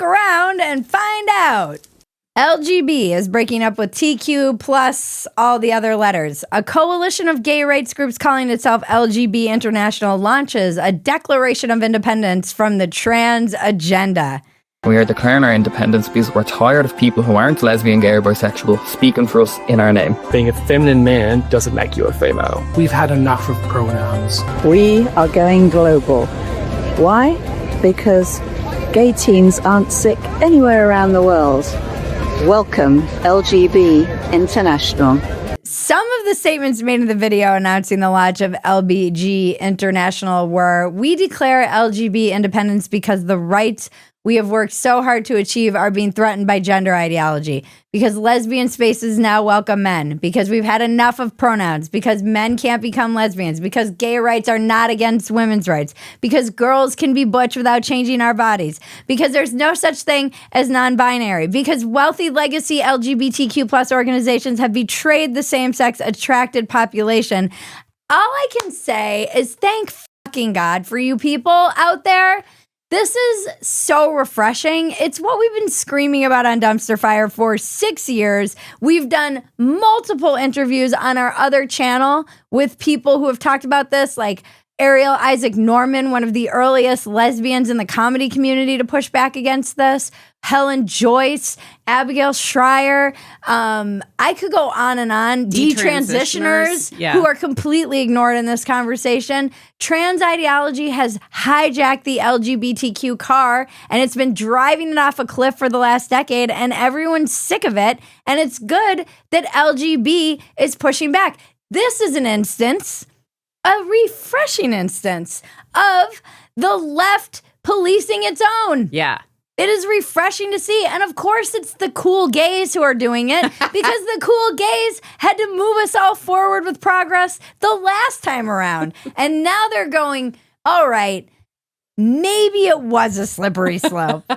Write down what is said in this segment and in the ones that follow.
around and find out. LGB is breaking up with TQ plus all the other letters. A coalition of gay rights groups calling itself LGB International launches a declaration of independence from the trans agenda. We are declaring our independence because we're tired of people who aren't lesbian, gay or bisexual speaking for us in our name. Being a feminine man doesn't make you a female. We've had enough of pronouns. We are going global. Why? Because gay teens aren't sick anywhere around the world. Welcome, LGB International. Some of the statements made in the video announcing the launch of LGB International were, we declare LGB independence because the rights we have worked so hard to achieve are being threatened by gender ideology, because lesbian spaces now welcome men, because we've had enough of pronouns, because men can't become lesbians, because gay rights are not against women's rights, because girls can be butch without changing our bodies, because there's no such thing as non-binary, because wealthy legacy LGBTQ plus organizations have betrayed the same-sex attracted population. All I can say is thank fucking God for you people out there. This is so refreshing. It's what we've been screaming about on Dumpster Fire for 6 years. We've done multiple interviews on our other channel with people who have talked about this, like Ariel Isaac Norman, one of the earliest lesbians in the comedy community to push back against this, Helen Joyce, Abigail Schreier. I could go on and on. Detransitioners, who are completely ignored in this conversation. Trans ideology has hijacked the LGBTQ car, and it's been driving it off a cliff for the last decade, and everyone's sick of it. And it's good that LGB is pushing back. This is an instance, a refreshing instance of the left policing its own. Yeah. It is refreshing to see. And of course, it's the cool gays who are doing it because the cool gays had to move us all forward with progress the last time around. And now they're going, all right, maybe it was a slippery slope.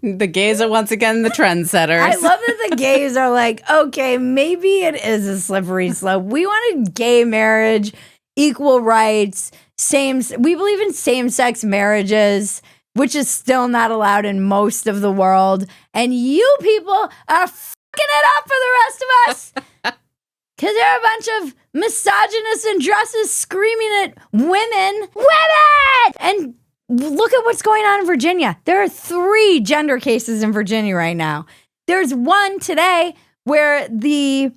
The gays are once again the trendsetters. I love that the gays are like, okay, maybe it is a slippery slope. We wanted gay marriage, equal rights, we believe in same-sex marriages, which is still not allowed in most of the world. And you people are fucking it up for the rest of us. Because there are a bunch of misogynists in dresses screaming at women. Women! And look at what's going on in Virginia. There are 3 gender cases in Virginia right now. There's one today where the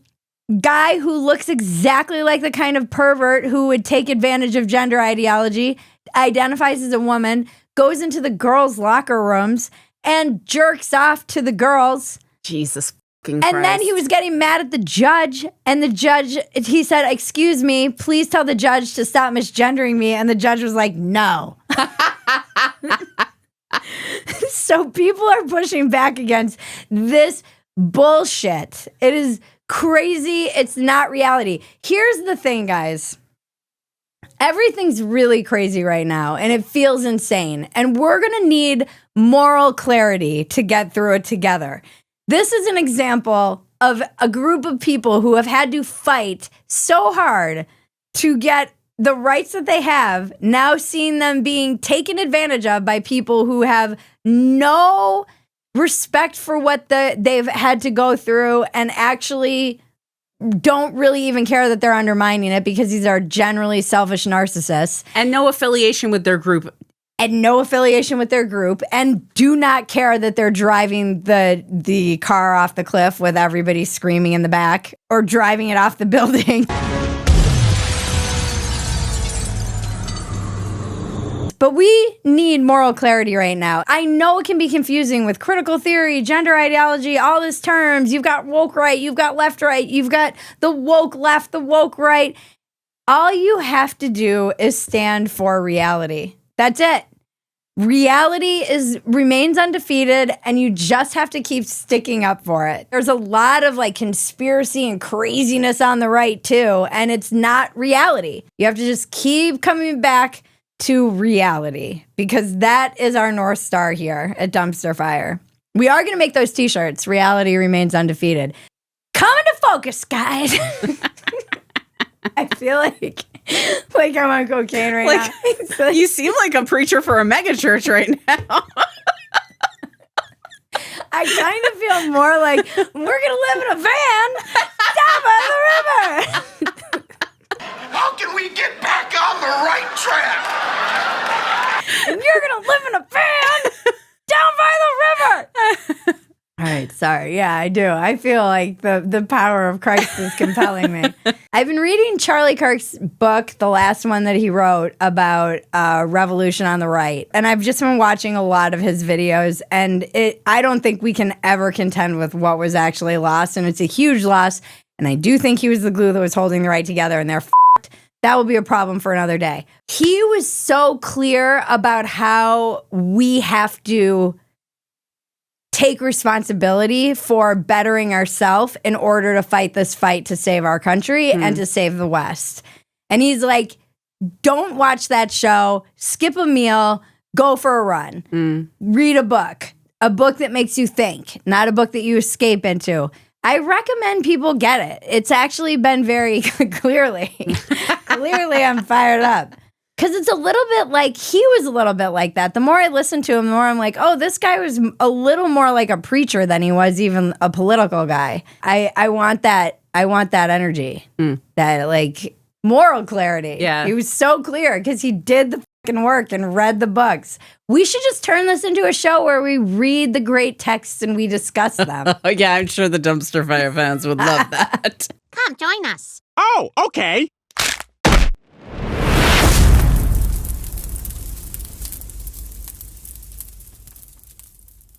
guy who looks exactly like the kind of pervert who would take advantage of gender ideology, identifies as a woman, goes into the girls' locker rooms and jerks off to the girls. Jesus fucking Christ. And then he was getting mad at the judge, and the judge, he said, excuse me, please tell the judge to stop misgendering me. And the judge was like, no. So people are pushing back against this bullshit. It is crazy. It's not reality. Here's the thing, guys. Everything's really crazy right now, and it feels insane. And we're going to need moral clarity to get through it together. This is an example of a group of people who have had to fight so hard to get the rights that they have, now seeing them being taken advantage of by people who have no respect for what they've had to go through and actually don't really even care that they're undermining it because these are generally selfish narcissists. And no affiliation with their group. And do not care that they're driving the car off the cliff with everybody screaming in the back or driving it off the building. But we need moral clarity right now. I know it can be confusing with critical theory, gender ideology, all these terms. You've got woke right, you've got left right, you've got the woke left, the woke right. All you have to do is stand for reality. That's it. Reality remains undefeated, and you just have to keep sticking up for it. There's a lot of like conspiracy and craziness on the right too, and it's not reality. You have to just keep coming back to reality, because that is our North Star here at Dumpster Fire. We are going to make those t-shirts. Reality remains undefeated. Come into focus, guys. I feel like I'm on cocaine right now. You seem like a preacher for a megachurch right now. I kind of feel more like we're going to live in a van down by the river. How can we get back on the right track? And you're going to live in a van down by the river. All right, sorry. Yeah, I do. I feel like the power of Christ is compelling me. I've been reading Charlie Kirk's book, the last one that he wrote about revolution on the right. And I've just been watching a lot of his videos. And I don't think we can ever contend with what was actually lost. And it's a huge loss. And I do think he was the glue that was holding the right together. And they're f***ed. That will be a problem for another day. He was so clear about how we have to take responsibility for bettering ourselves in order to fight this fight to save our country and to save the West. And he's like, don't watch that show, skip a meal, go for a run, read a book that makes you think, not a book that you escape into. I recommend people get it. It's actually been very clearly I'm fired up. Because it's a little bit like, he was a little bit like that. The more I listen to him, the more I'm like, oh, this guy was a little more like a preacher than he was even a political guy. I want that energy, that like moral clarity. Yeah. He was so clear because he did the fucking work and read the books. We should just turn this into a show where we read the great texts and we discuss them. Oh, yeah, I'm sure the dumpster fire fans would love that. Come join us. Oh, okay.